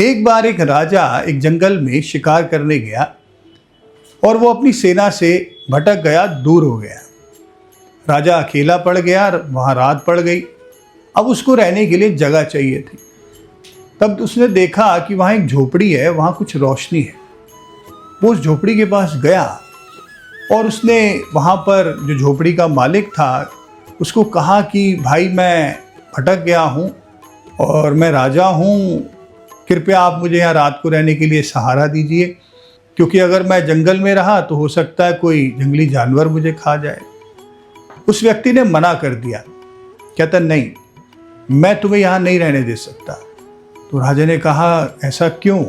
एक बार एक राजा एक जंगल में शिकार करने गया और वो अपनी सेना से भटक गया, दूर हो गया। राजा अकेला पड़ गया, वहाँ रात पड़ गई। अब उसको रहने के लिए जगह चाहिए थी। तब उसने देखा कि वहाँ एक झोपड़ी है, वहाँ कुछ रोशनी है। वो उस झोपड़ी के पास गया और उसने वहाँ पर जो झोपड़ी का मालिक था उसको कहा कि भाई मैं भटक गया हूँ और मैं राजा हूँ, कृपया आप मुझे यहाँ रात को रहने के लिए सहारा दीजिए, क्योंकि अगर मैं जंगल में रहा तो हो सकता है कोई जंगली जानवर मुझे खा जाए। उस व्यक्ति ने मना कर दिया, कहता नहीं, मैं तुम्हें यहाँ नहीं रहने दे सकता। तो राजा ने कहा ऐसा क्यों?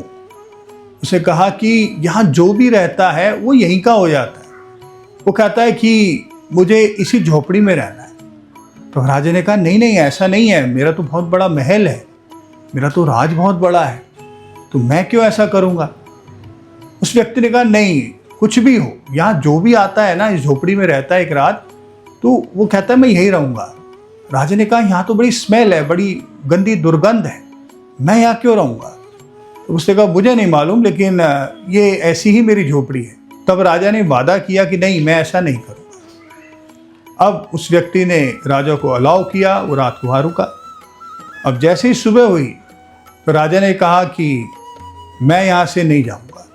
उसे कहा कि यहाँ जो भी रहता है वो यहीं का हो जाता है। वो कहता है कि मुझे इसी झोपड़ी में रहना है। तो राजा ने कहा नहीं नहीं, ऐसा नहीं है, मेरा तो बहुत बड़ा महल है, मेरा तो राज बहुत बड़ा है, तो मैं क्यों ऐसा करूँगा। उस व्यक्ति ने कहा नहीं, कुछ भी हो, यहाँ जो भी आता है ना इस झोपड़ी में रहता है एक रात, तो वो कहता है मैं यहीं रहूँगा। राजा ने कहा यहाँ तो बड़ी स्मेल है, बड़ी गंदी दुर्गंध है, मैं यहाँ क्यों रहूँगा। तो उसने कहा मुझे नहीं मालूम, लेकिन ये ऐसी ही मेरी झोपड़ी है। तब राजा ने वादा किया कि नहीं, मैं ऐसा नहीं करूँगा। अब उस व्यक्ति ने राजा को अलाउ किया, वो रात को वहाँ रुका। अब जैसे ही सुबह हुई तो राजा ने कहा कि मैं यहाँ से नहीं जाऊँगा।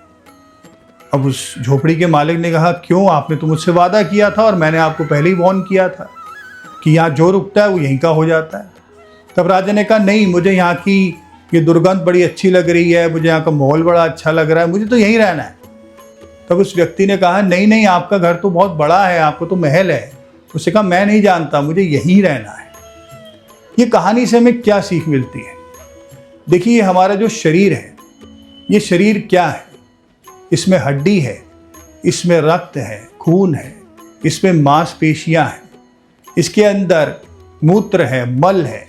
अब उस झोपड़ी के मालिक ने कहा क्यों, आपने तो मुझसे वादा किया था और मैंने आपको पहले ही वार्न किया था कि यहाँ जो रुकता है वो यहीं का हो जाता है। तब राजा ने कहा नहीं, मुझे यहाँ की ये दुर्गंध बड़ी अच्छी लग रही है, मुझे यहाँ का माहौल बड़ा अच्छा लग रहा है, मुझे तो यहीं रहना है। तब उस व्यक्ति ने कहा नहीं नहीं, आपका घर तो बहुत बड़ा है, आपको तो महल है। उसने कहा मैं नहीं जानता, मुझे यहीं रहना है। ये कहानी से हमें क्या सीख मिलती है? देखिए, हमारा जो शरीर है, ये शरीर क्या है? इसमें हड्डी है, इसमें रक्त है, खून है, इसमें मांसपेशियां हैं, इसके अंदर मूत्र है, मल है,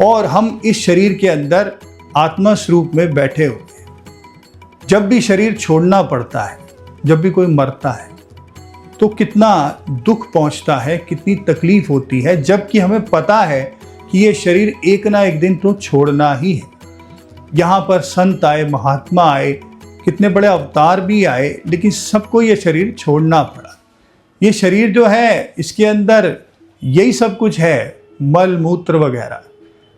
और हम इस शरीर के अंदर आत्मा स्वरूप में बैठे हुए हैं। जब भी शरीर छोड़ना पड़ता है, जब भी कोई मरता है, तो कितना दुख पहुंचता है, कितनी तकलीफ होती है, जबकि हमें पता है कि ये शरीर एक ना एक दिन तो छोड़ना ही है। यहाँ पर संत आए, महात्मा आए, कितने बड़े अवतार भी आए, लेकिन सबको ये शरीर छोड़ना पड़ा। ये शरीर जो है, इसके अंदर यही सब कुछ है, मल मूत्र वगैरह,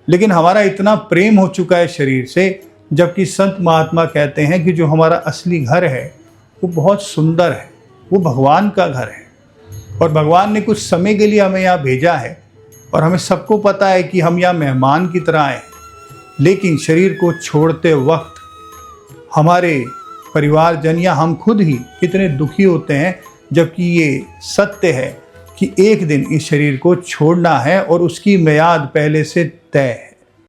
लेकिन हमारा इतना प्रेम हो चुका है शरीर से, जबकि संत महात्मा कहते हैं कि जो हमारा असली घर है वो बहुत सुंदर है, वो भगवान का घर है, और भगवान ने कुछ समय के लिए हमें यहाँ भेजा है, और हमें सबको पता है कि हम यहाँ मेहमान की तरह आए। लेकिन शरीर को छोड़ते वक्त हमारे परिवारजन या हम खुद ही इतने दुखी होते हैं, जबकि ये सत्य है कि एक दिन इस शरीर को छोड़ना है और उसकी मियाद पहले से तय है।